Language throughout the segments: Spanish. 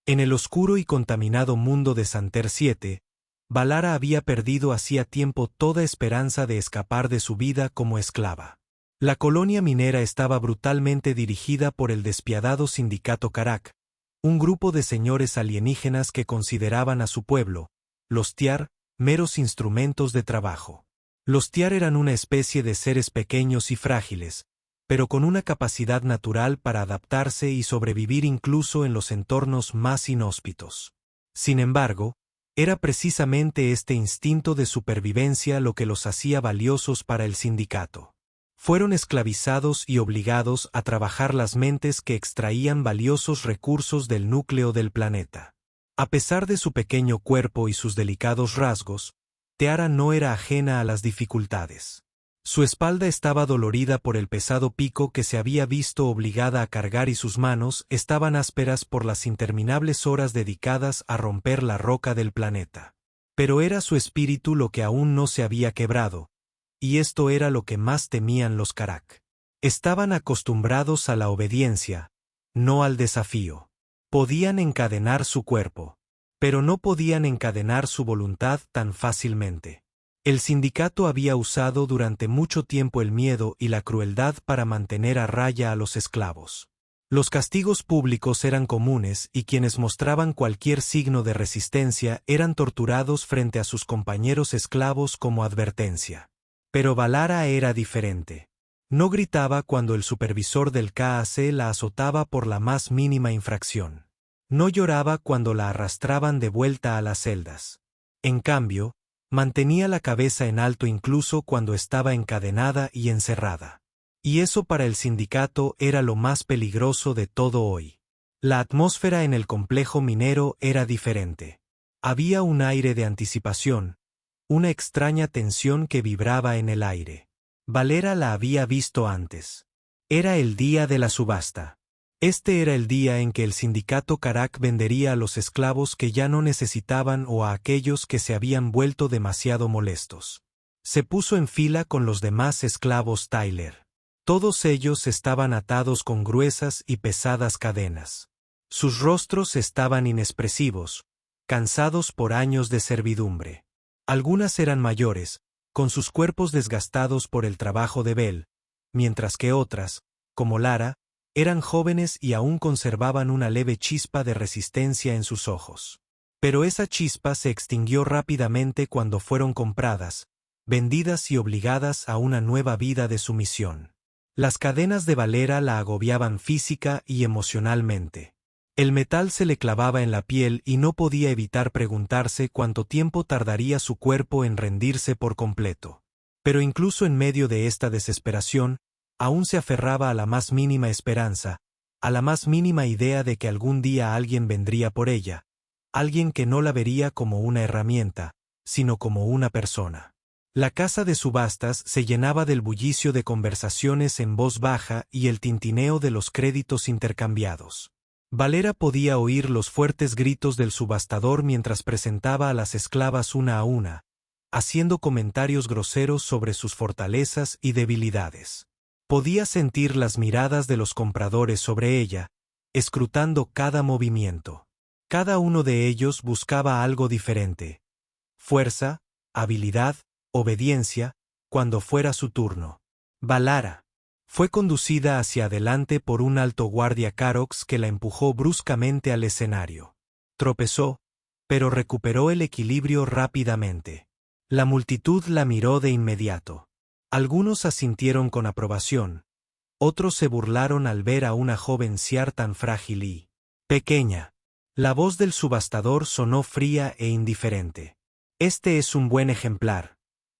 En el oscuro y contaminado mundo de Santer 7, Valara había perdido hacía tiempo toda esperanza de escapar de su vida como esclava. La colonia minera estaba brutalmente dirigida por el despiadado sindicato Karak, un grupo de señores alienígenas que consideraban a su pueblo, los Tiar, meros instrumentos de trabajo. Los Tiar eran una especie de seres pequeños y frágiles, pero con una capacidad natural para adaptarse y sobrevivir incluso en los entornos más inhóspitos. Sin embargo, era precisamente este instinto de supervivencia lo que los hacía valiosos para el sindicato. Fueron esclavizados y obligados a trabajar las mentes que extraían valiosos recursos del núcleo del planeta. A pesar de su pequeño cuerpo y sus delicados rasgos, Teara no era ajena a las dificultades. Su espalda estaba dolorida por el pesado pico que se había visto obligada a cargar y sus manos estaban ásperas por las interminables horas dedicadas a romper la roca del planeta. Pero era su espíritu lo que aún no se había quebrado, y esto era lo que más temían los Karak. Estaban acostumbrados a la obediencia, no al desafío. Podían encadenar su cuerpo, pero no podían encadenar su voluntad tan fácilmente. El sindicato había usado durante mucho tiempo el miedo y la crueldad para mantener a raya a los esclavos. Los castigos públicos eran comunes y quienes mostraban cualquier signo de resistencia eran torturados frente a sus compañeros esclavos como advertencia. Pero Valara era diferente. No gritaba cuando el supervisor del KAC la azotaba por la más mínima infracción. No lloraba cuando la arrastraban de vuelta a las celdas. En cambio, mantenía la cabeza en alto incluso cuando estaba encadenada y encerrada. Y eso para el sindicato era lo más peligroso de todo hoy. La atmósfera en el complejo minero era diferente. Había un aire de anticipación, una extraña tensión que vibraba en el aire. Valera la había visto antes. Era el día de la subasta. Este era el día en que el sindicato Karak vendería a los esclavos que ya no necesitaban o a aquellos que se habían vuelto demasiado molestos. Se puso en fila con los demás esclavos Tyler. Todos ellos estaban atados con gruesas y pesadas cadenas. Sus rostros estaban inexpresivos, cansados por años de servidumbre. Algunas eran mayores, con sus cuerpos desgastados por el trabajo de Bel, mientras que otras, como Lara, eran jóvenes y aún conservaban una leve chispa de resistencia en sus ojos. Pero esa chispa se extinguió rápidamente cuando fueron compradas, vendidas y obligadas a una nueva vida de sumisión. Las cadenas de Valera la agobiaban física y emocionalmente. El metal se le clavaba en la piel y no podía evitar preguntarse cuánto tiempo tardaría su cuerpo en rendirse por completo. Pero incluso en medio de esta desesperación, aún se aferraba a la más mínima esperanza, a la más mínima idea de que algún día alguien vendría por ella, alguien que no la vería como una herramienta, sino como una persona. La casa de subastas se llenaba del bullicio de conversaciones en voz baja y el tintineo de los créditos intercambiados. Valera podía oír los fuertes gritos del subastador mientras presentaba a las esclavas una a una, haciendo comentarios groseros sobre sus fortalezas y debilidades. Podía sentir las miradas de los compradores sobre ella, escrutando cada movimiento. Cada uno de ellos buscaba algo diferente: fuerza, habilidad, obediencia, cuando fuera su turno. Valara fue conducida hacia adelante por un alto guardia Karoks que la empujó bruscamente al escenario. Tropezó, pero recuperó el equilibrio rápidamente. La multitud la miró de inmediato. Algunos asintieron con aprobación, otros se burlaron al ver a una joven Siar tan frágil y pequeña. La voz del subastador sonó fría e indiferente. Este es un buen ejemplar,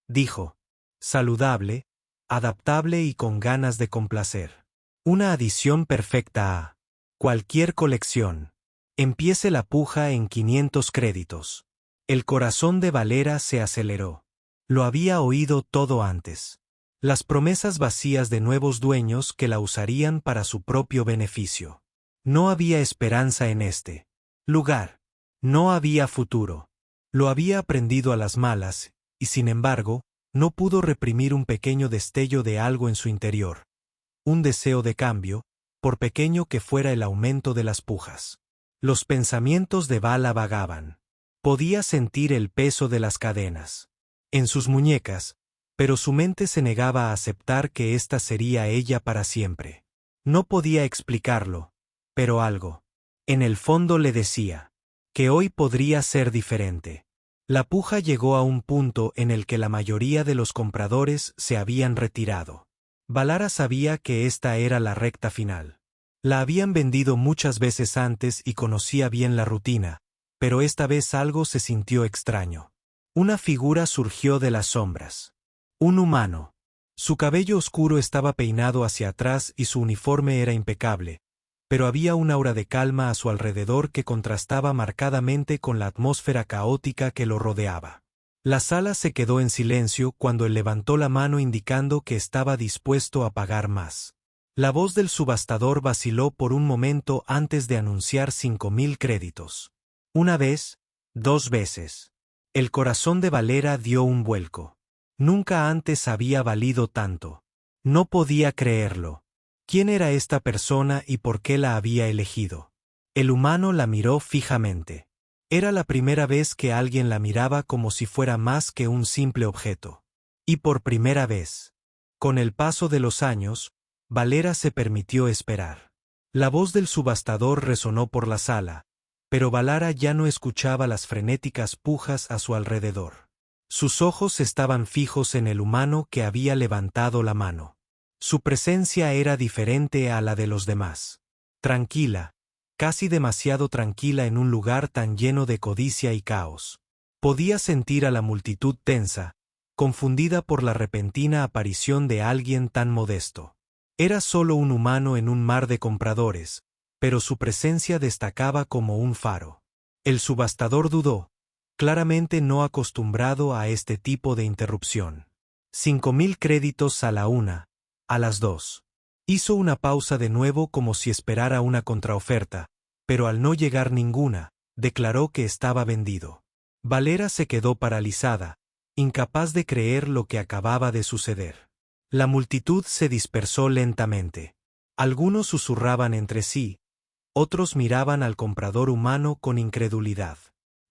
dijo. Saludable, adaptable y con ganas de complacer. Una adición perfecta a cualquier colección. Empiece la puja en 500 créditos. El corazón de Valera se aceleró. Lo había oído todo antes. Las promesas vacías de nuevos dueños que la usarían para su propio beneficio. No había esperanza en este lugar. No había futuro. Lo había aprendido a las malas, y sin embargo, no pudo reprimir un pequeño destello de algo en su interior. Un deseo de cambio, por pequeño que fuera el aumento de las pujas. Los pensamientos de Vala vagaban. Podía sentir el peso de las cadenas en sus muñecas, pero su mente se negaba a aceptar que ésta sería ella para siempre. No podía explicarlo, pero algo en el fondo le decía que hoy podría ser diferente. La puja llegó a un punto en el que la mayoría de los compradores se habían retirado. Valara sabía que esta era la recta final. La habían vendido muchas veces antes y conocía bien la rutina, pero esta vez algo se sintió extraño. Una figura surgió de las sombras. Un humano. Su cabello oscuro estaba peinado hacia atrás y su uniforme era impecable, pero había un aura de calma a su alrededor que contrastaba marcadamente con la atmósfera caótica que lo rodeaba. La sala se quedó en silencio cuando él levantó la mano indicando que estaba dispuesto a pagar más. La voz del subastador vaciló por un momento antes de anunciar 5.000 créditos. Una vez, 2 veces. El corazón de Valera dio un vuelco. Nunca antes había valido tanto. No podía creerlo. ¿Quién era esta persona y por qué la había elegido? El humano la miró fijamente. Era la primera vez que alguien la miraba como si fuera más que un simple objeto. Y por primera vez. Con el paso de los años, Valera se permitió esperar. La voz del subastador resonó por la sala, pero Valara ya no escuchaba las frenéticas pujas a su alrededor. Sus ojos estaban fijos en el humano que había levantado la mano. Su presencia era diferente a la de los demás. Tranquila, casi demasiado tranquila en un lugar tan lleno de codicia y caos. Podía sentir a la multitud tensa, confundida por la repentina aparición de alguien tan modesto. Era solo un humano en un mar de compradores, pero su presencia destacaba como un faro. El subastador dudó, claramente no acostumbrado a este tipo de interrupción. 5.000 créditos a la 1, a las 2. Hizo una pausa de nuevo como si esperara una contraoferta, pero al no llegar ninguna, declaró que estaba vendido. Valera se quedó paralizada, incapaz de creer lo que acababa de suceder. La multitud se dispersó lentamente. Algunos susurraban entre sí, otros miraban al comprador humano con incredulidad.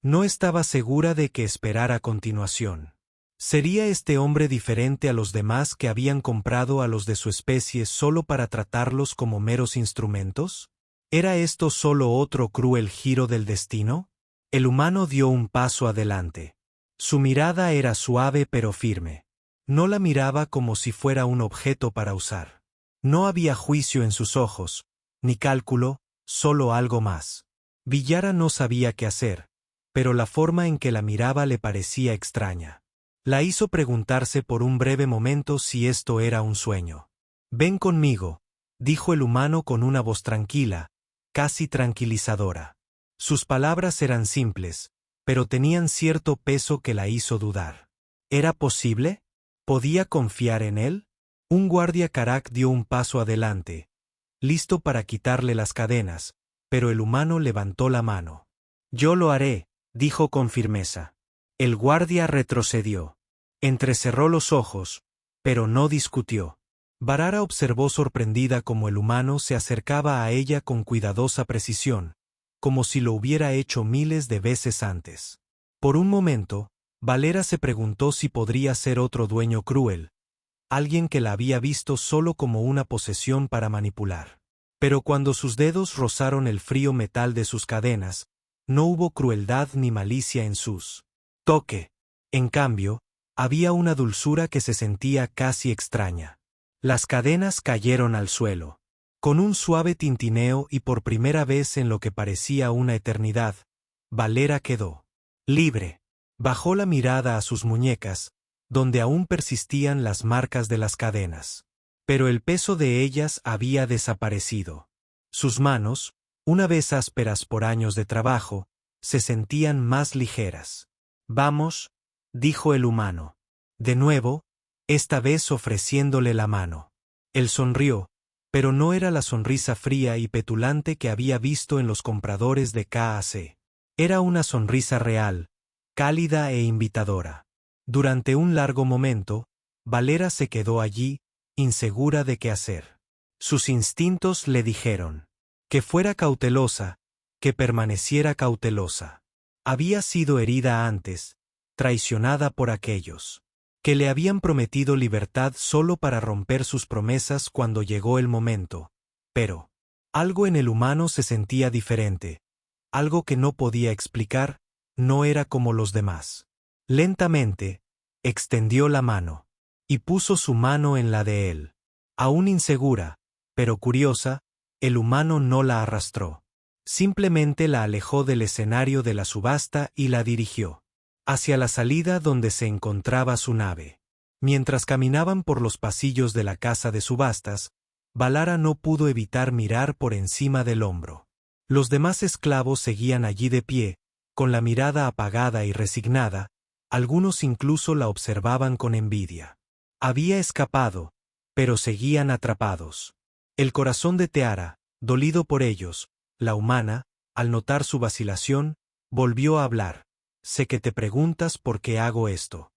No estaba segura de qué esperar a continuación. ¿Sería este hombre diferente a los demás que habían comprado a los de su especie solo para tratarlos como meros instrumentos? ¿Era esto solo otro cruel giro del destino? El humano dio un paso adelante. Su mirada era suave pero firme. No la miraba como si fuera un objeto para usar. No había juicio en sus ojos, ni cálculo, solo algo más. Villara no sabía qué hacer, pero la forma en que la miraba le parecía extraña. La hizo preguntarse por un breve momento si esto era un sueño. «Ven conmigo», dijo el humano con una voz tranquila, casi tranquilizadora. Sus palabras eran simples, pero tenían cierto peso que la hizo dudar. ¿Era posible? ¿Podía confiar en él? Un guardia Karak dio un paso adelante, listo para quitarle las cadenas, pero el humano levantó la mano. «Yo lo haré», dijo con firmeza. El guardia retrocedió. Entrecerró los ojos, pero no discutió. Valara observó sorprendida cómo el humano se acercaba a ella con cuidadosa precisión, como si lo hubiera hecho miles de veces antes. Por un momento, Valera se preguntó si podría ser otro dueño cruel, alguien que la había visto solo como una posesión para manipular. Pero cuando sus dedos rozaron el frío metal de sus cadenas, no hubo crueldad ni malicia en sus toque. En cambio, había una dulzura que se sentía casi extraña. Las cadenas cayeron al suelo. Con un suave tintineo y por primera vez en lo que parecía una eternidad, Valera quedó libre. Bajó la mirada a sus muñecas, donde aún persistían las marcas de las cadenas. Pero el peso de ellas había desaparecido. Sus manos, una vez ásperas por años de trabajo, se sentían más ligeras. «Vamos», dijo el humano. De nuevo, esta vez ofreciéndole la mano. Él sonrió, pero no era la sonrisa fría y petulante que había visto en los compradores de KAC. Era una sonrisa real, cálida e invitadora. Durante un largo momento, Valera se quedó allí, insegura de qué hacer. Sus instintos le dijeron que fuera cautelosa, que permaneciera cautelosa. Había sido herida antes, traicionada por aquellos que le habían prometido libertad solo para romper sus promesas cuando llegó el momento, pero algo en el humano se sentía diferente, algo que no podía explicar, no era como los demás. Lentamente, extendió la mano, y puso su mano en la de él. Aún insegura, pero curiosa, el humano no la arrastró. Simplemente la alejó del escenario de la subasta y la dirigió hacia la salida donde se encontraba su nave. Mientras caminaban por los pasillos de la casa de subastas, Balara no pudo evitar mirar por encima del hombro. Los demás esclavos seguían allí de pie, con la mirada apagada y resignada, algunos incluso la observaban con envidia. Había escapado, pero seguían atrapados. El corazón de Teara, dolido por ellos, la humana, al notar su vacilación, volvió a hablar. Sé que te preguntas por qué hago esto.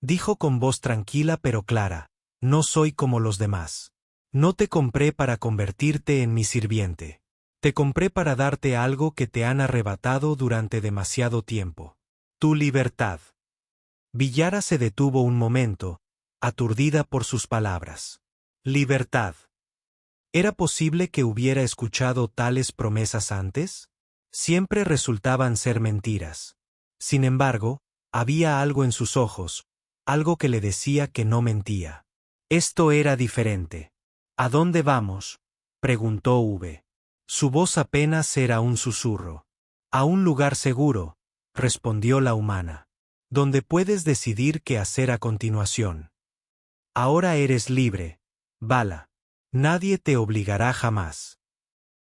Dijo con voz tranquila pero clara, no soy como los demás. No te compré para convertirte en mi sirviente. Te compré para darte algo que te han arrebatado durante demasiado tiempo. Tu libertad. Villara se detuvo un momento, aturdida por sus palabras. Libertad. ¿Era posible que hubiera escuchado tales promesas antes? Siempre resultaban ser mentiras. Sin embargo, había algo en sus ojos, algo que le decía que no mentía. Esto era diferente. ¿A dónde vamos?, preguntó V. Su voz apenas era un susurro. A un lugar seguro, respondió la humana, donde puedes decidir qué hacer a continuación. Ahora eres libre, Vala. Nadie te obligará jamás.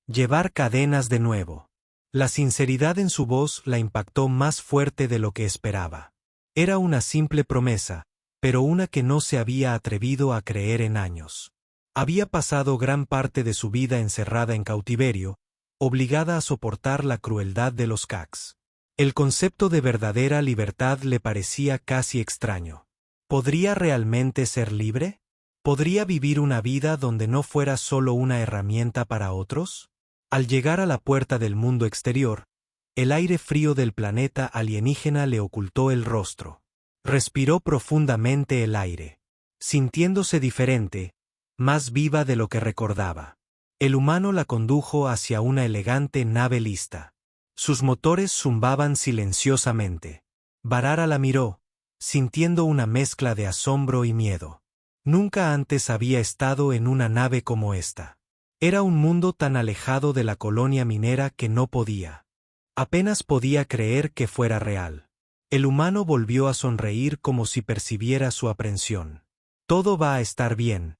Llevar cadenas de nuevo. La sinceridad en su voz la impactó más fuerte de lo que esperaba. Era una simple promesa, pero una que no se había atrevido a creer en años. Había pasado gran parte de su vida encerrada en cautiverio, obligada a soportar la crueldad de los Cax. El concepto de verdadera libertad le parecía casi extraño. ¿Podría realmente ser libre? ¿Podría vivir una vida donde no fuera solo una herramienta para otros? Al llegar a la puerta del mundo exterior, el aire frío del planeta alienígena le ocultó el rostro. Respiró profundamente el aire, sintiéndose diferente, más viva de lo que recordaba. El humano la condujo hacia una elegante nave lista. Sus motores zumbaban silenciosamente. Balara la miró, sintiendo una mezcla de asombro y miedo. Nunca antes había estado en una nave como esta. Era un mundo tan alejado de la colonia minera que no podía. Apenas podía creer que fuera real. El humano volvió a sonreír como si percibiera su aprensión. Todo va a estar bien,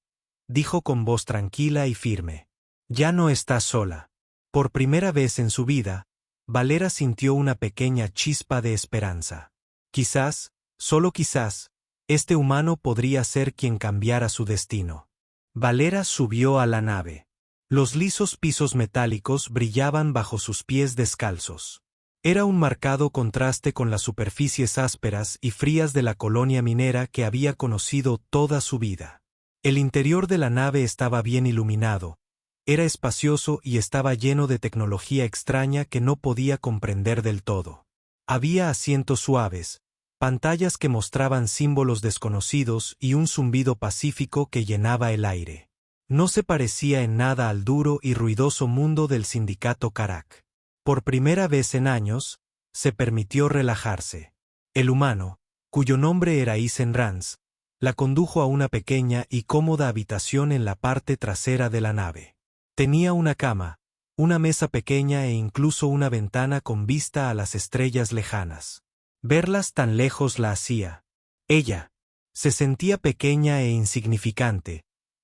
dijo con voz tranquila y firme. Ya no estás sola. Por primera vez en su vida, Valera sintió una pequeña chispa de esperanza. Quizás, solo quizás, este humano podría ser quien cambiara su destino. Valera subió a la nave. Los lisos pisos metálicos brillaban bajo sus pies descalzos. Era un marcado contraste con las superficies ásperas y frías de la colonia minera que había conocido toda su vida. El interior de la nave estaba bien iluminado, era espacioso y estaba lleno de tecnología extraña que no podía comprender del todo. Había asientos suaves, pantallas que mostraban símbolos desconocidos y un zumbido pacífico que llenaba el aire. No se parecía en nada al duro y ruidoso mundo del sindicato Karak. Por primera vez en años, se permitió relajarse. El humano, cuyo nombre era Isen Rans, la condujo a una pequeña y cómoda habitación en la parte trasera de la nave. Tenía una cama, una mesa pequeña e incluso una ventana con vista a las estrellas lejanas. Verlas tan lejos la hacía. Ella se sentía pequeña e insignificante,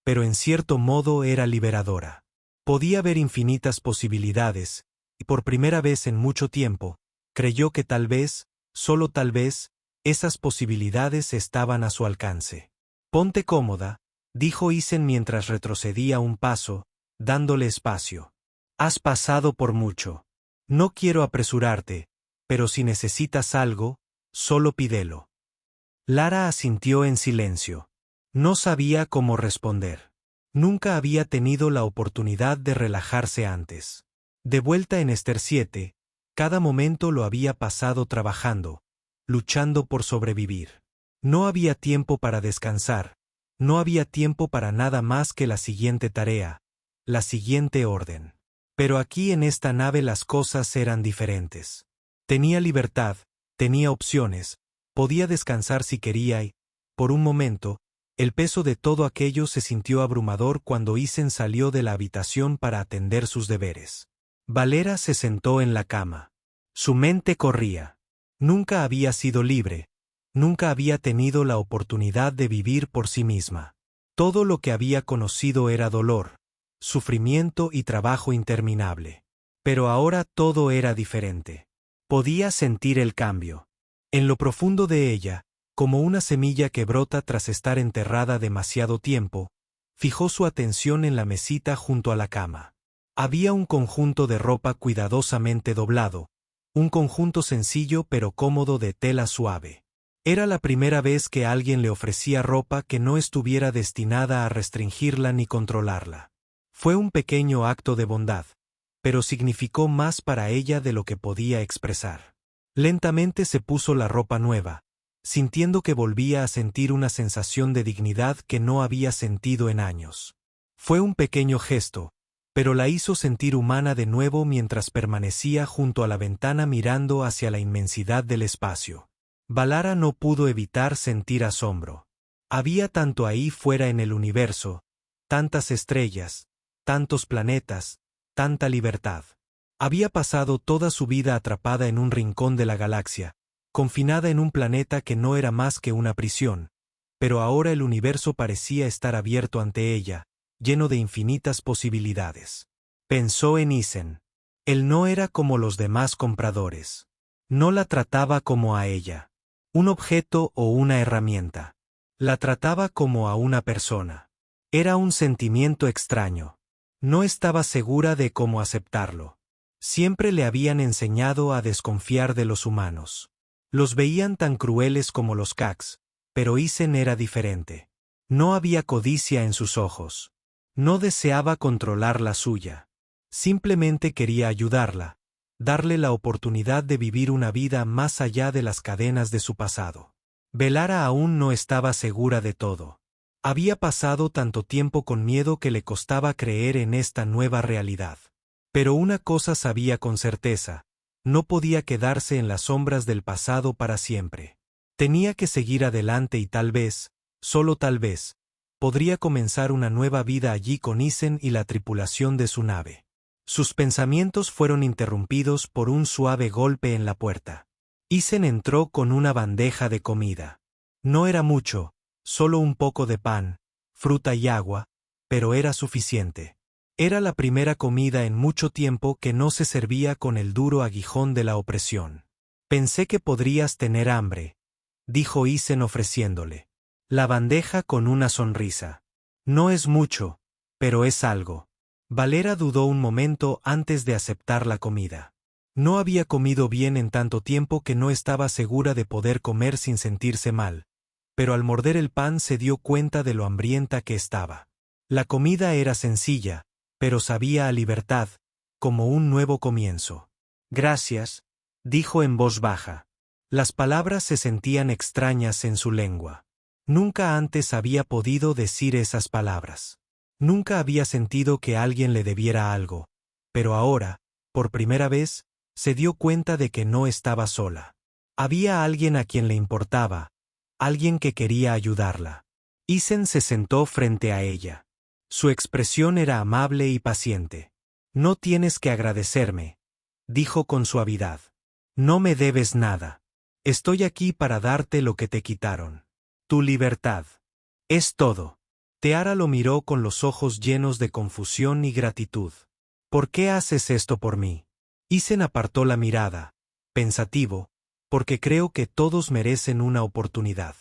pero en cierto modo era liberadora. Podía ver infinitas posibilidades, y por primera vez en mucho tiempo, creyó que tal vez, solo tal vez, esas posibilidades estaban a su alcance. Ponte cómoda, dijo Isen mientras retrocedía un paso, dándole espacio. Has pasado por mucho. No quiero apresurarte, pero si necesitas algo, solo pídelo. Lara asintió en silencio. No sabía cómo responder. Nunca había tenido la oportunidad de relajarse antes. De vuelta en Ester 7, cada momento lo había pasado trabajando, luchando por sobrevivir. No había tiempo para descansar, no había tiempo para nada más que la siguiente tarea, la siguiente orden. Pero aquí en esta nave las cosas eran diferentes. Tenía libertad, tenía opciones, podía descansar si quería y, por un momento, el peso de todo aquello se sintió abrumador cuando Isen salió de la habitación para atender sus deberes. Valera se sentó en la cama. Su mente corría. Nunca había sido libre, nunca había tenido la oportunidad de vivir por sí misma. Todo lo que había conocido era dolor, sufrimiento y trabajo interminable. Pero ahora todo era diferente. Podía sentir el cambio. En lo profundo de ella, como una semilla que brota tras estar enterrada demasiado tiempo, fijó su atención en la mesita junto a la cama. Había un conjunto de ropa cuidadosamente doblado, un conjunto sencillo pero cómodo de tela suave. Era la primera vez que alguien le ofrecía ropa que no estuviera destinada a restringirla ni controlarla. Fue un pequeño acto de bondad, pero significó más para ella de lo que podía expresar. Lentamente se puso la ropa nueva, sintiendo que volvía a sentir una sensación de dignidad que no había sentido en años. Fue un pequeño gesto, pero la hizo sentir humana de nuevo mientras permanecía junto a la ventana mirando hacia la inmensidad del espacio. Valara no pudo evitar sentir asombro. Había tanto ahí fuera en el universo, tantas estrellas, tantos planetas, tanta libertad. Había pasado toda su vida atrapada en un rincón de la galaxia, confinada en un planeta que no era más que una prisión, pero ahora el universo parecía estar abierto ante ella, lleno de infinitas posibilidades. Pensó en Isen. Él no era como los demás compradores. No la trataba como a ella, un objeto o una herramienta. La trataba como a una persona. Era un sentimiento extraño. No estaba segura de cómo aceptarlo. Siempre le habían enseñado a desconfiar de los humanos. Los veían tan crueles como los Cax, pero Isen era diferente. No había codicia en sus ojos. No deseaba controlar la suya. Simplemente quería ayudarla, darle la oportunidad de vivir una vida más allá de las cadenas de su pasado. Valara aún no estaba segura de todo. Había pasado tanto tiempo con miedo que le costaba creer en esta nueva realidad. Pero una cosa sabía con certeza: no podía quedarse en las sombras del pasado para siempre. Tenía que seguir adelante y tal vez, solo tal vez, podría comenzar una nueva vida allí con Isen y la tripulación de su nave. Sus pensamientos fueron interrumpidos por un suave golpe en la puerta. Isen entró con una bandeja de comida. No era mucho, solo un poco de pan, fruta y agua, pero era suficiente. Era la primera comida en mucho tiempo que no se servía con el duro aguijón de la opresión. Pensé que podrías tener hambre, dijo Isen ofreciéndole la bandeja con una sonrisa. No es mucho, pero es algo. Valera dudó un momento antes de aceptar la comida. No había comido bien en tanto tiempo que no estaba segura de poder comer sin sentirse mal, pero al morder el pan se dio cuenta de lo hambrienta que estaba. La comida era sencilla, pero sabía a libertad, como un nuevo comienzo. Gracias, dijo en voz baja. Las palabras se sentían extrañas en su lengua. Nunca antes había podido decir esas palabras. Nunca había sentido que alguien le debiera algo, pero ahora, por primera vez, se dio cuenta de que no estaba sola. Había alguien a quien le importaba, alguien que quería ayudarla. Isen se sentó frente a ella. Su expresión era amable y paciente. No tienes que agradecerme, dijo con suavidad. No me debes nada. Estoy aquí para darte lo que te quitaron. Tu libertad. Es todo. Teara lo miró con los ojos llenos de confusión y gratitud. ¿Por qué haces esto por mí? Isen apartó la mirada, pensativo, porque creo que todos merecen una oportunidad.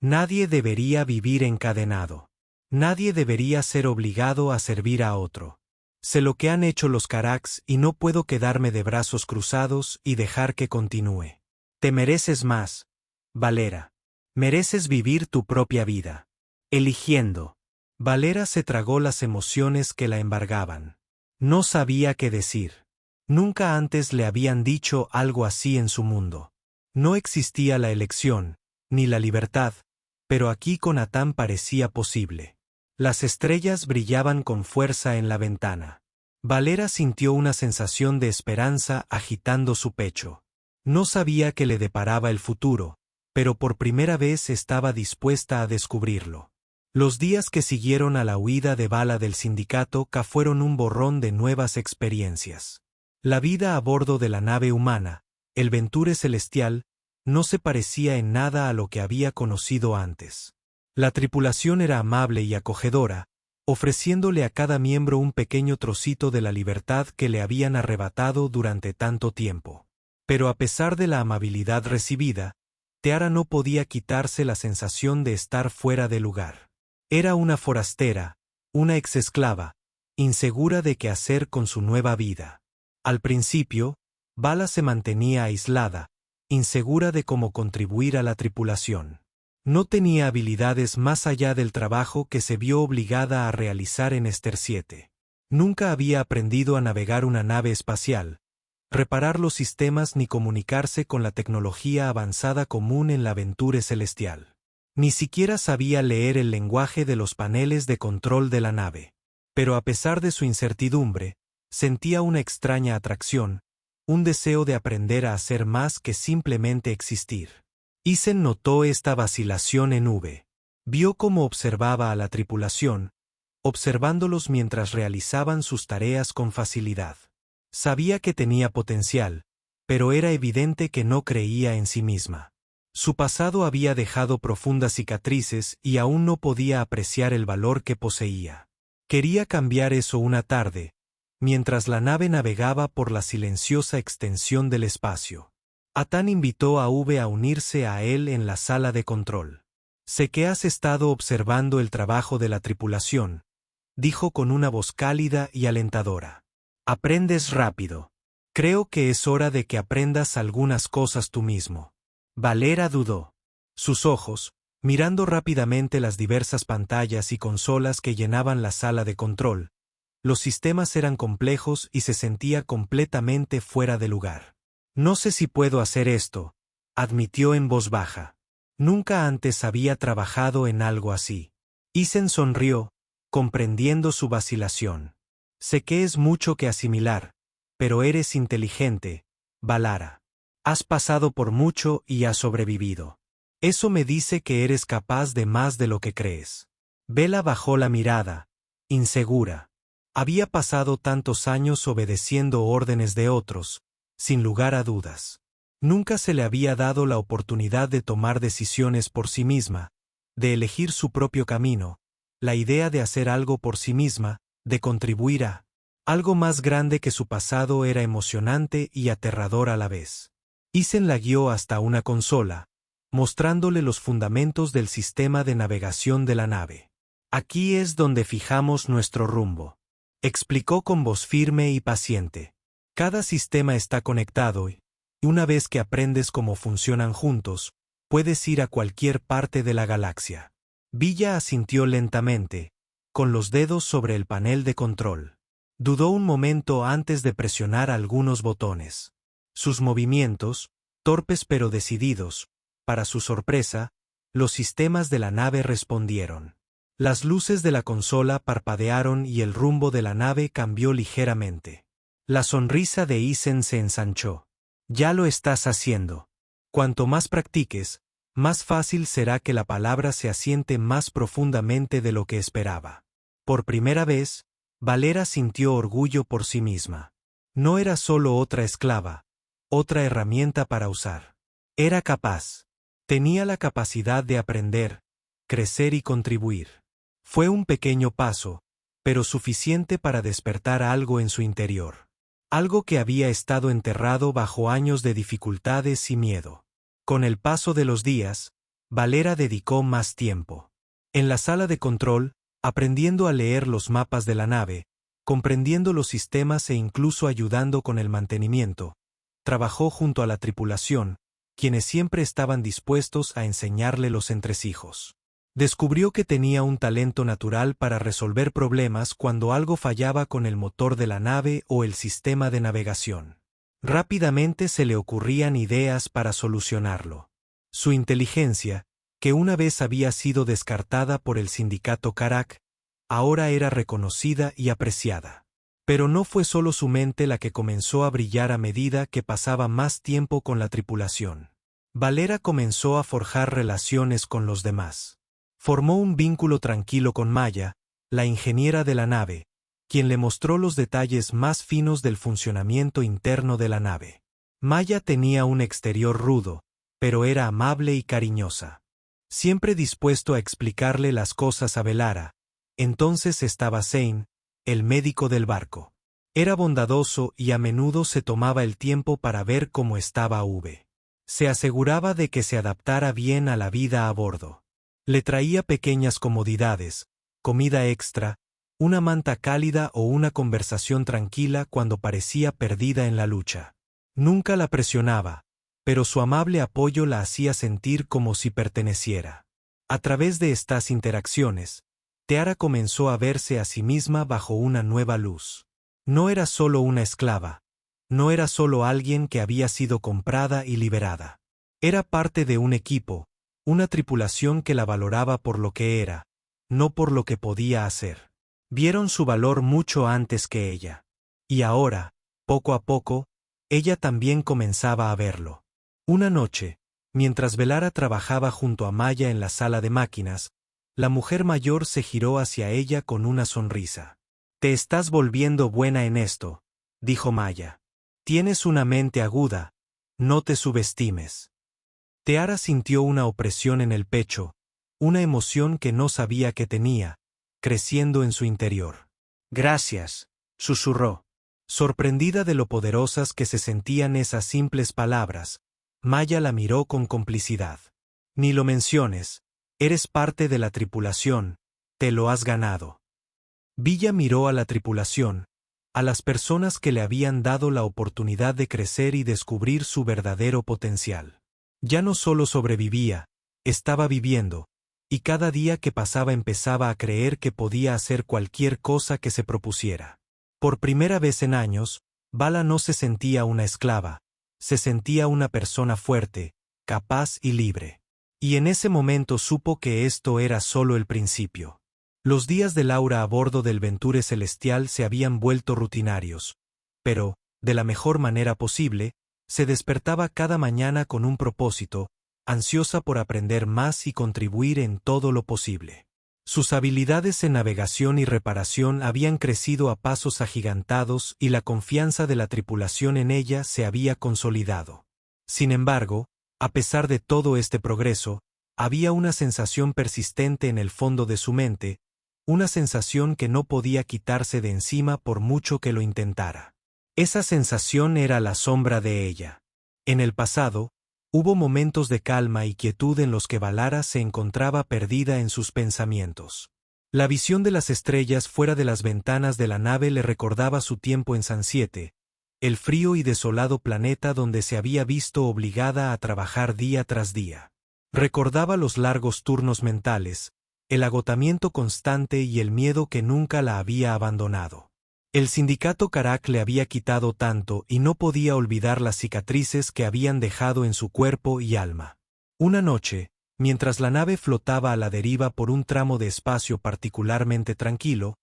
Nadie debería vivir encadenado. Nadie debería ser obligado a servir a otro. Sé lo que han hecho los Carax y no puedo quedarme de brazos cruzados y dejar que continúe. Te mereces más, Valera. Mereces vivir tu propia vida. Eligiendo. Valera se tragó las emociones que la embargaban. No sabía qué decir. Nunca antes le habían dicho algo así en su mundo. No existía la elección, ni la libertad, pero aquí con Atán parecía posible. Las estrellas brillaban con fuerza en la ventana. Valera sintió una sensación de esperanza agitando su pecho. No sabía qué le deparaba el futuro, pero por primera vez estaba dispuesta a descubrirlo. Los días que siguieron a la huida de Vala del sindicato fueron un borrón de nuevas experiencias. La vida a bordo de la nave humana, el Venture Celestial, no se parecía en nada a lo que había conocido antes. La tripulación era amable y acogedora, ofreciéndole a cada miembro un pequeño trocito de la libertad que le habían arrebatado durante tanto tiempo. Pero a pesar de la amabilidad recibida, Teara no podía quitarse la sensación de estar fuera de lugar. Era una forastera, una exesclava, insegura de qué hacer con su nueva vida. Al principio, Vala se mantenía aislada, insegura de cómo contribuir a la tripulación. No tenía habilidades más allá del trabajo que se vio obligada a realizar en Ester 7. Nunca había aprendido a navegar una nave espacial, reparar los sistemas ni comunicarse con la tecnología avanzada común en la Venture Celestial. Ni siquiera sabía leer el lenguaje de los paneles de control de la nave. Pero a pesar de su incertidumbre, sentía una extraña atracción, un deseo de aprender a hacer más que simplemente existir. Isen notó esta vacilación en V. Vio cómo observaba a la tripulación, observándolos mientras realizaban sus tareas con facilidad. Sabía que tenía potencial, pero era evidente que no creía en sí misma. Su pasado había dejado profundas cicatrices y aún no podía apreciar el valor que poseía. Quería cambiar eso una tarde, mientras la nave navegaba por la silenciosa extensión del espacio. Atán invitó a V a unirse a él en la sala de control. «Sé que has estado observando el trabajo de la tripulación», dijo con una voz cálida y alentadora. «Aprendes rápido. Creo que es hora de que aprendas algunas cosas tú mismo». Valera dudó. Sus ojos, mirando rápidamente las diversas pantallas y consolas que llenaban la sala de control, los sistemas eran complejos y se sentía completamente fuera de lugar. «No sé si puedo hacer esto», admitió en voz baja. Nunca antes había trabajado en algo así. Isen sonrió, comprendiendo su vacilación. «Sé que es mucho que asimilar, pero eres inteligente, Valara. Has pasado por mucho y has sobrevivido. Eso me dice que eres capaz de más de lo que crees». Vela bajó la mirada, insegura. Había pasado tantos años obedeciendo órdenes de otros, sin lugar a dudas. Nunca se le había dado la oportunidad de tomar decisiones por sí misma, de elegir su propio camino, la idea de hacer algo por sí misma, de contribuir a algo más grande que su pasado era emocionante y aterrador a la vez. Isen la guió hasta una consola, mostrándole los fundamentos del sistema de navegación de la nave. «Aquí es donde fijamos nuestro rumbo», explicó con voz firme y paciente. «Cada sistema está conectado y, una vez que aprendes cómo funcionan juntos, puedes ir a cualquier parte de la galaxia». Villa asintió lentamente, con los dedos sobre el panel de control. Dudó un momento antes de presionar algunos botones. Sus movimientos, torpes pero decididos, para su sorpresa, los sistemas de la nave respondieron. Las luces de la consola parpadearon y el rumbo de la nave cambió ligeramente. La sonrisa de Isen se ensanchó. «Ya lo estás haciendo. Cuanto más practiques, más fácil será que la palabra se asiente más profundamente de lo que esperaba». Por primera vez, Valera sintió orgullo por sí misma. No era solo otra esclava, otra herramienta para usar. Era capaz. Tenía la capacidad de aprender, crecer y contribuir. Fue un pequeño paso, pero suficiente para despertar algo en su interior. Algo que había estado enterrado bajo años de dificultades y miedo. Con el paso de los días, Valera dedicó más tiempo. En la sala de control, aprendiendo a leer los mapas de la nave, comprendiendo los sistemas e incluso ayudando con el mantenimiento, trabajó junto a la tripulación, quienes siempre estaban dispuestos a enseñarle los entresijos. Descubrió que tenía un talento natural para resolver problemas cuando algo fallaba con el motor de la nave o el sistema de navegación. Rápidamente se le ocurrían ideas para solucionarlo. Su inteligencia, que una vez había sido descartada por el sindicato Karak, ahora era reconocida y apreciada. Pero no fue solo su mente la que comenzó a brillar a medida que pasaba más tiempo con la tripulación. Valera comenzó a forjar relaciones con los demás. Formó un vínculo tranquilo con Maya, la ingeniera de la nave, quien le mostró los detalles más finos del funcionamiento interno de la nave. Maya tenía un exterior rudo, pero era amable y cariñosa. Siempre dispuesto a explicarle las cosas a Valara. Entonces estaba Zane, el médico del barco. Era bondadoso y a menudo se tomaba el tiempo para ver cómo estaba V. Se aseguraba de que se adaptara bien a la vida a bordo. Le traía pequeñas comodidades, comida extra, una manta cálida o una conversación tranquila cuando parecía perdida en la lucha. Nunca la presionaba, pero su amable apoyo la hacía sentir como si perteneciera. A través de estas interacciones, Teara comenzó a verse a sí misma bajo una nueva luz. No era solo una esclava, no era solo alguien que había sido comprada y liberada. Era parte de un equipo, una tripulación que la valoraba por lo que era, no por lo que podía hacer. Vieron su valor mucho antes que ella. Y ahora, poco a poco, ella también comenzaba a verlo. Una noche, mientras Valara trabajaba junto a Maya en la sala de máquinas, la mujer mayor se giró hacia ella con una sonrisa. «Te estás volviendo buena en esto», dijo Maya. «Tienes una mente aguda, no te subestimes». Teara sintió una opresión en el pecho, una emoción que no sabía que tenía, creciendo en su interior. «Gracias», susurró. Sorprendida de lo poderosas que se sentían esas simples palabras, Maya la miró con complicidad. «Ni lo menciones, eres parte de la tripulación, te lo has ganado». Villa miró a la tripulación, a las personas que le habían dado la oportunidad de crecer y descubrir su verdadero potencial. Ya no solo sobrevivía, estaba viviendo, y cada día que pasaba empezaba a creer que podía hacer cualquier cosa que se propusiera. Por primera vez en años, Vala no se sentía una esclava, se sentía una persona fuerte, capaz y libre. Y en ese momento supo que esto era solo el principio. Los días de Laura a bordo del Venture Celestial se habían vuelto rutinarios, pero, de la mejor manera posible, se despertaba cada mañana con un propósito, ansiosa por aprender más y contribuir en todo lo posible. Sus habilidades en navegación y reparación habían crecido a pasos agigantados y la confianza de la tripulación en ella se había consolidado. Sin embargo, a pesar de todo este progreso, había una sensación persistente en el fondo de su mente, una sensación que no podía quitarse de encima por mucho que lo intentara. Esa sensación era la sombra de ella. En el pasado, hubo momentos de calma y quietud en los que Valara se encontraba perdida en sus pensamientos. La visión de las estrellas fuera de las ventanas de la nave le recordaba su tiempo en San Siete, el frío y desolado planeta donde se había visto obligada a trabajar día tras día. Recordaba los largos turnos mentales, el agotamiento constante y el miedo que nunca la había abandonado. El sindicato Karak le había quitado tanto y no podía olvidar las cicatrices que habían dejado en su cuerpo y alma. Una noche, mientras la nave flotaba a la deriva por un tramo de espacio particularmente tranquilo,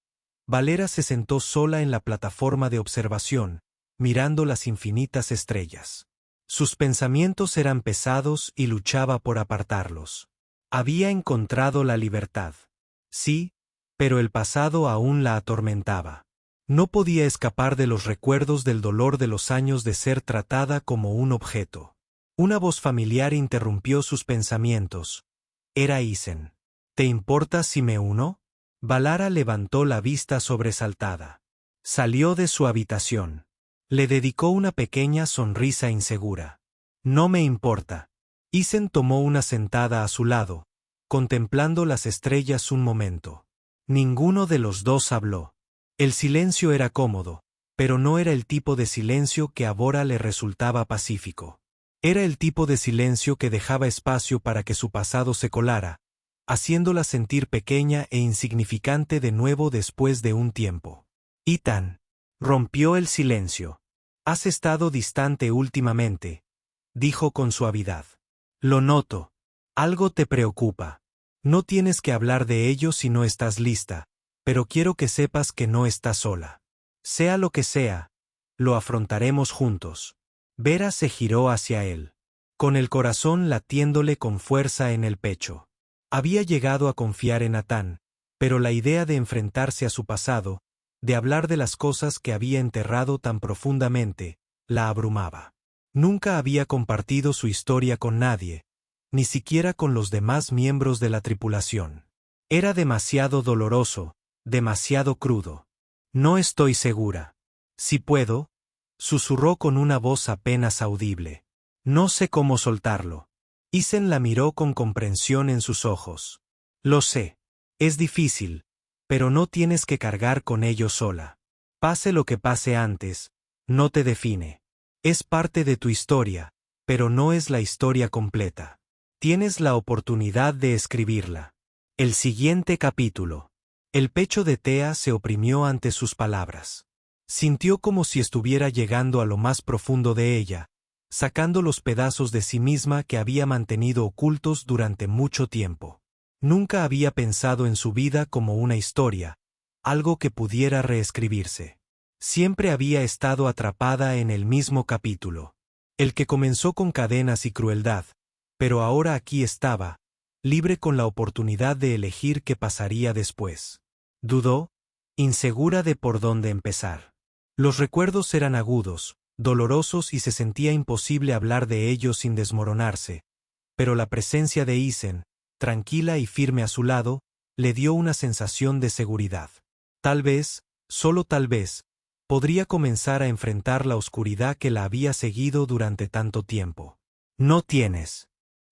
Valera se sentó sola en la plataforma de observación, mirando las infinitas estrellas. Sus pensamientos eran pesados y luchaba por apartarlos. Había encontrado la libertad. Sí, pero el pasado aún la atormentaba. No podía escapar de los recuerdos del dolor de los años de ser tratada como un objeto. Una voz familiar interrumpió sus pensamientos. Era Isen. ¿Te importa si me uno? Valara levantó la vista sobresaltada. Salió de su habitación. Le dedicó una pequeña sonrisa insegura. No me importa. Isen tomó una sentada a su lado, contemplando las estrellas un momento. Ninguno de los dos habló. El silencio era cómodo, pero no era el tipo de silencio que a Bora le resultaba pacífico. Era el tipo de silencio que dejaba espacio para que su pasado se colara, haciéndola sentir pequeña e insignificante de nuevo después de un tiempo. Ethan rompió el silencio. Has estado distante últimamente, dijo con suavidad. Lo noto. Algo te preocupa. No tienes que hablar de ello si no estás lista, pero quiero que sepas que no estás sola. Sea lo que sea, lo afrontaremos juntos. Vera se giró hacia él, con el corazón latiéndole con fuerza en el pecho. Había llegado a confiar en Natán, pero la idea de enfrentarse a su pasado, de hablar de las cosas que había enterrado tan profundamente, la abrumaba. Nunca había compartido su historia con nadie, ni siquiera con los demás miembros de la tripulación. Era demasiado doloroso, demasiado crudo. No estoy segura. Si puedo, susurró con una voz apenas audible. No sé cómo soltarlo. Ethan la miró con comprensión en sus ojos. Lo sé. Es difícil, pero no tienes que cargar con ello sola. Pase lo que pase antes, no te define. Es parte de tu historia, pero no es la historia completa. Tienes la oportunidad de escribirla. El siguiente capítulo. El pecho de Thea se oprimió ante sus palabras. Sintió como si estuviera llegando a lo más profundo de ella, sacando los pedazos de sí misma que había mantenido ocultos durante mucho tiempo. Nunca había pensado en su vida como una historia, algo que pudiera reescribirse. Siempre había estado atrapada en el mismo capítulo, el que comenzó con cadenas y crueldad, pero ahora aquí estaba, libre con la oportunidad de elegir qué pasaría después. Dudó, insegura de por dónde empezar. Los recuerdos eran agudos, dolorosos y se sentía imposible hablar de ellos sin desmoronarse, pero la presencia de Ethan, tranquila y firme a su lado, le dio una sensación de seguridad. Tal vez, solo tal vez, podría comenzar a enfrentar la oscuridad que la había seguido durante tanto tiempo. No tienes.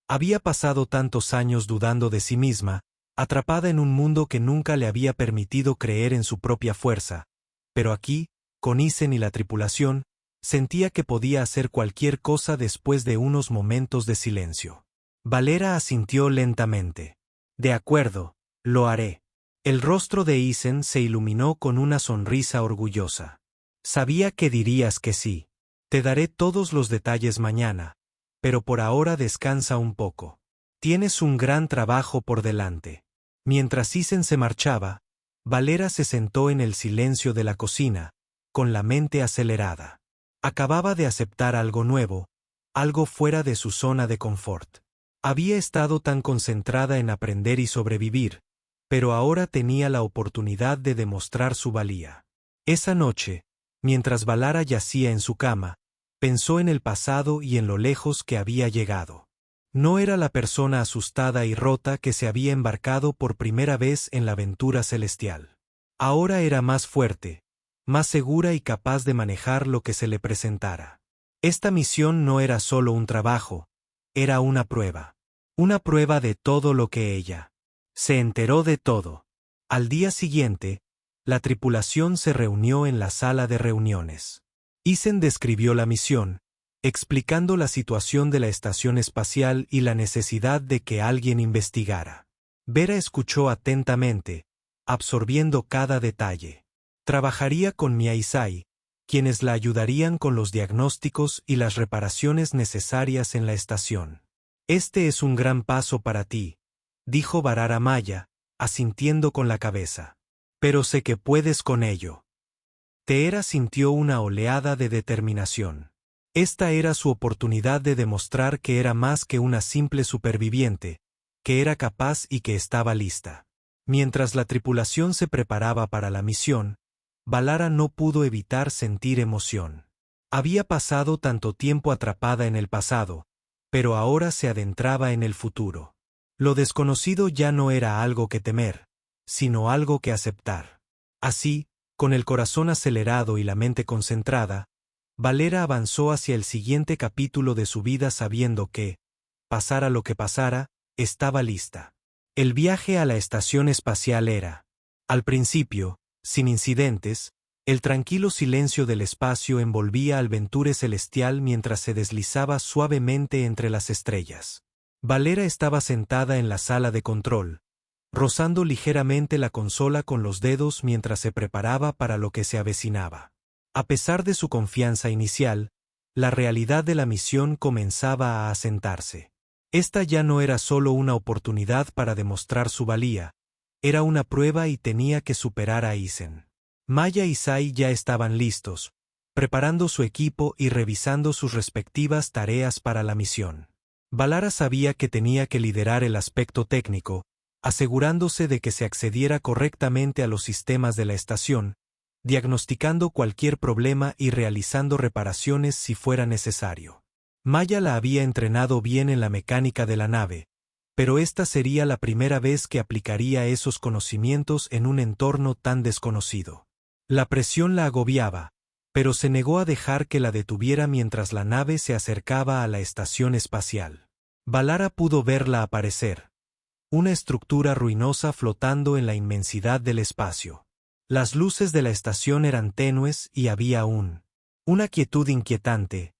Había pasado tantos años dudando de sí misma, atrapada en un mundo que nunca le había permitido creer en su propia fuerza, pero aquí, con Ethan y la tripulación, sentía que podía hacer cualquier cosa después de unos momentos de silencio. Valera asintió lentamente. De acuerdo, lo haré. El rostro de Ethan se iluminó con una sonrisa orgullosa. Sabía que dirías que sí. Te daré todos los detalles mañana, pero por ahora descansa un poco. Tienes un gran trabajo por delante. Mientras Ethan se marchaba, Valera se sentó en el silencio de la cocina, con la mente acelerada. Acababa de aceptar algo nuevo, algo fuera de su zona de confort. Había estado tan concentrada en aprender y sobrevivir, pero ahora tenía la oportunidad de demostrar su valía. Esa noche, mientras Valera yacía en su cama, pensó en el pasado y en lo lejos que había llegado. No era la persona asustada y rota que se había embarcado por primera vez en la aventura celestial. Ahora era más fuerte, más segura y capaz de manejar lo que se le presentara. Esta misión no era solo un trabajo, era una prueba. Una prueba de todo lo que ella se enteró de todo. Al día siguiente, la tripulación se reunió en la sala de reuniones. Ethan describió la misión, explicando la situación de la estación espacial y la necesidad de que alguien investigara. Vera escuchó atentamente, absorbiendo cada detalle. Trabajaría con Mia y Sai, quienes la ayudarían con los diagnósticos y las reparaciones necesarias en la estación. Este es un gran paso para ti, dijo Varara Maya, asintiendo con la cabeza. Pero sé que puedes con ello. Teera sintió una oleada de determinación. Esta era su oportunidad de demostrar que era más que una simple superviviente, que era capaz y que estaba lista. Mientras la tripulación se preparaba para la misión, Valera no pudo evitar sentir emoción. Había pasado tanto tiempo atrapada en el pasado, pero ahora se adentraba en el futuro. Lo desconocido ya no era algo que temer, sino algo que aceptar. Así, con el corazón acelerado y la mente concentrada, Valera avanzó hacia el siguiente capítulo de su vida sabiendo que, pasara lo que pasara, estaba lista. El viaje a la estación espacial era, al principio, sin incidentes, el tranquilo silencio del espacio envolvía al Venture celestial mientras se deslizaba suavemente entre las estrellas. Valera estaba sentada en la sala de control, rozando ligeramente la consola con los dedos mientras se preparaba para lo que se avecinaba. A pesar de su confianza inicial, la realidad de la misión comenzaba a asentarse. Esta ya no era solo una oportunidad para demostrar su valía, era una prueba y tenía que superar a Isen. Maya y Sai ya estaban listos, preparando su equipo y revisando sus respectivas tareas para la misión. Balara sabía que tenía que liderar el aspecto técnico, asegurándose de que se accediera correctamente a los sistemas de la estación, diagnosticando cualquier problema y realizando reparaciones si fuera necesario. Maya la había entrenado bien en la mecánica de la nave, pero esta sería la primera vez que aplicaría esos conocimientos en un entorno tan desconocido. La presión la agobiaba, pero se negó a dejar que la detuviera mientras la nave se acercaba a la estación espacial. Balara pudo verla aparecer, una estructura ruinosa flotando en la inmensidad del espacio. Las luces de la estación eran tenues y había una quietud inquietante.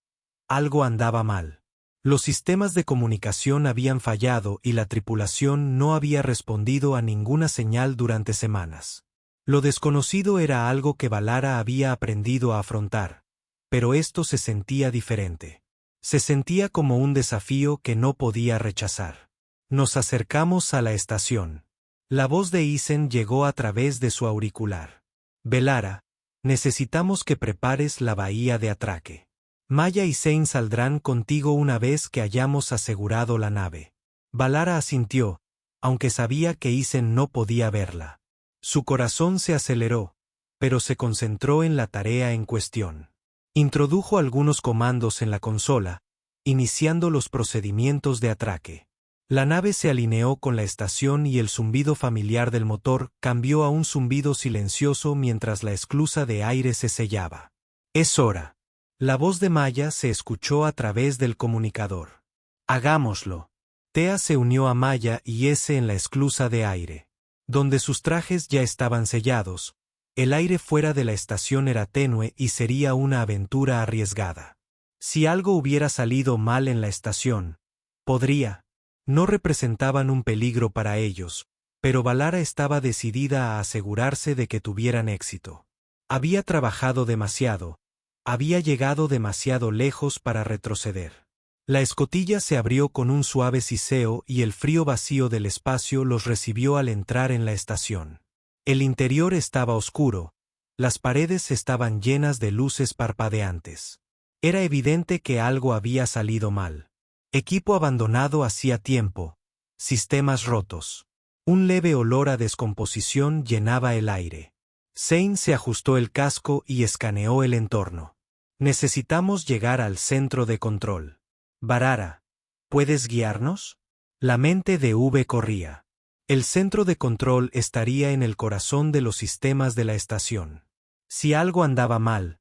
Algo andaba mal. Los sistemas de comunicación habían fallado y la tripulación no había respondido a ninguna señal durante semanas. Lo desconocido era algo que Balara había aprendido a afrontar, pero esto se sentía diferente. Se sentía como un desafío que no podía rechazar. Nos acercamos a la estación. La voz de Isen llegó a través de su auricular. Balara, necesitamos que prepares la bahía de atraque. Maya y Zane saldrán contigo una vez que hayamos asegurado la nave. Balara asintió, aunque sabía que Isen no podía verla. Su corazón se aceleró, pero se concentró en la tarea en cuestión. Introdujo algunos comandos en la consola, iniciando los procedimientos de atraque. La nave se alineó con la estación y el zumbido familiar del motor cambió a un zumbido silencioso mientras la esclusa de aire se sellaba. Es hora. La voz de Maya se escuchó a través del comunicador. Hagámoslo. Tea se unió a Maya y S en la esclusa de aire. Donde sus trajes ya estaban sellados, el aire fuera de la estación era tenue y sería una aventura arriesgada. Si algo hubiera salido mal en la estación, no representaban un peligro para ellos, pero Balara estaba decidida a asegurarse de que tuvieran éxito. Había trabajado demasiado. Había llegado demasiado lejos para retroceder. La escotilla se abrió con un suave siseo y el frío vacío del espacio los recibió al entrar en la estación. El interior estaba oscuro, las paredes estaban llenas de luces parpadeantes. Era evidente que algo había salido mal. Equipo abandonado hacía tiempo, sistemas rotos. Un leve olor a descomposición llenaba el aire. Zane se ajustó el casco y escaneó el entorno. Necesitamos llegar al centro de control. Balara, ¿puedes guiarnos? La mente de V corría. El centro de control estaría en el corazón de los sistemas de la estación. Si algo andaba mal,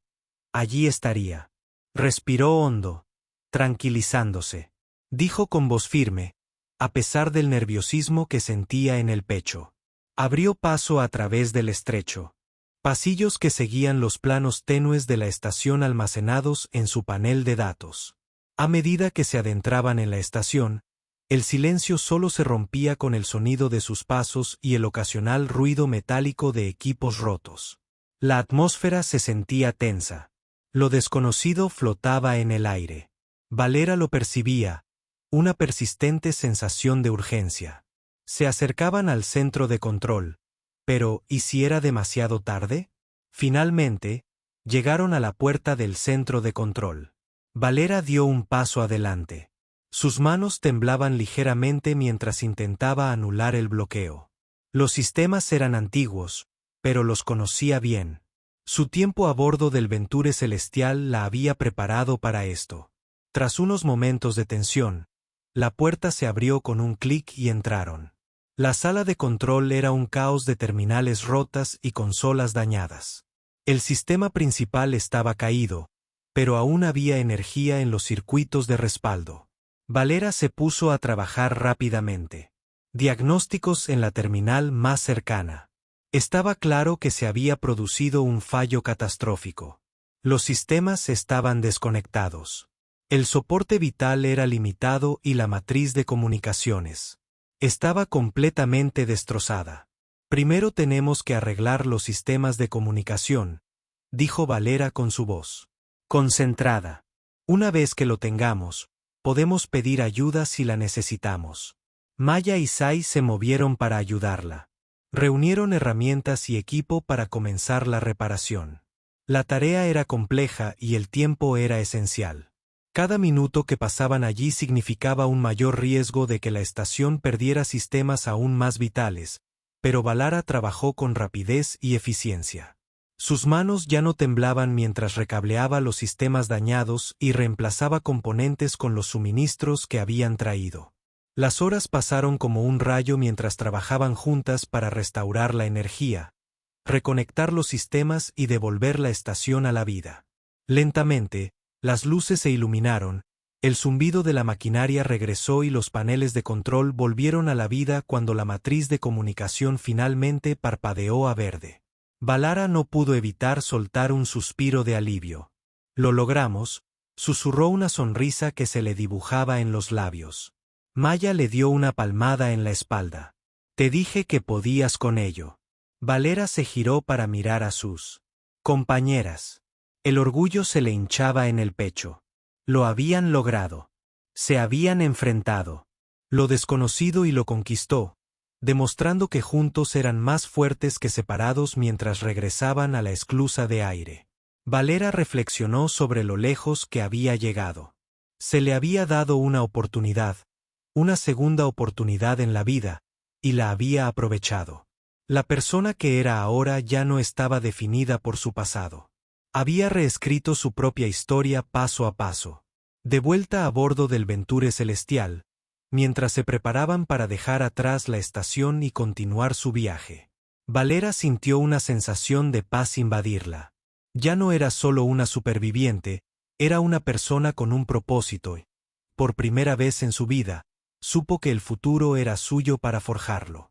allí estaría. Respiró hondo, tranquilizándose. Dijo con voz firme, a pesar del nerviosismo que sentía en el pecho. Abrió paso a través del estrecho. Pasillos que seguían los planos tenues de la estación almacenados en su panel de datos. A medida que se adentraban en la estación, el silencio solo se rompía con el sonido de sus pasos y el ocasional ruido metálico de equipos rotos. La atmósfera se sentía tensa. Lo desconocido flotaba en el aire. Balara lo percibía, una persistente sensación de urgencia. Se acercaban al centro de control. Pero, ¿y si era demasiado tarde? Finalmente, llegaron a la puerta del centro de control. Balara dio un paso adelante. Sus manos temblaban ligeramente mientras intentaba anular el bloqueo. Los sistemas eran antiguos, pero los conocía bien. Su tiempo a bordo del Venture Celestial la había preparado para esto. Tras unos momentos de tensión, la puerta se abrió con un clic y entraron. La sala de control era un caos de terminales rotas y consolas dañadas. El sistema principal estaba caído, pero aún había energía en los circuitos de respaldo. Balara se puso a trabajar rápidamente. Diagnósticos en la terminal más cercana. Estaba claro que se había producido un fallo catastrófico. Los sistemas estaban desconectados. El soporte vital era limitado y la matriz de comunicaciones. Estaba completamente destrozada. Primero tenemos que arreglar los sistemas de comunicación, dijo Valera con su voz concentrada. Una vez que lo tengamos, podemos pedir ayuda si la necesitamos. Maya y Sai se movieron para ayudarla. Reunieron herramientas y equipo para comenzar la reparación. La tarea era compleja y el tiempo era esencial. Cada minuto que pasaban allí significaba un mayor riesgo de que la estación perdiera sistemas aún más vitales, pero Valara trabajó con rapidez y eficiencia. Sus manos ya no temblaban mientras recableaba los sistemas dañados y reemplazaba componentes con los suministros que habían traído. Las horas pasaron como un rayo mientras trabajaban juntas para restaurar la energía, reconectar los sistemas y devolver la estación a la vida. Lentamente, las luces se iluminaron, el zumbido de la maquinaria regresó y los paneles de control volvieron a la vida cuando la matriz de comunicación finalmente parpadeó a verde. Valara no pudo evitar soltar un suspiro de alivio. «Lo logramos», susurró una sonrisa que se le dibujaba en los labios. Maya le dio una palmada en la espalda. «Te dije que podías con ello». Valera se giró para mirar a sus compañeras. El orgullo se le hinchaba en el pecho. Lo habían logrado. Se habían enfrentado. Lo desconocido y lo conquistó, demostrando que juntos eran más fuertes que separados mientras regresaban a la esclusa de aire. Valera reflexionó sobre lo lejos que había llegado. Se le había dado una oportunidad, una segunda oportunidad en la vida, y la había aprovechado. La persona que era ahora ya no estaba definida por su pasado. Había reescrito su propia historia paso a paso. De vuelta a bordo del Venture Celestial, mientras se preparaban para dejar atrás la estación y continuar su viaje, Valera sintió una sensación de paz invadirla. Ya no era solo una superviviente, era una persona con un propósito y, por primera vez en su vida, supo que el futuro era suyo para forjarlo.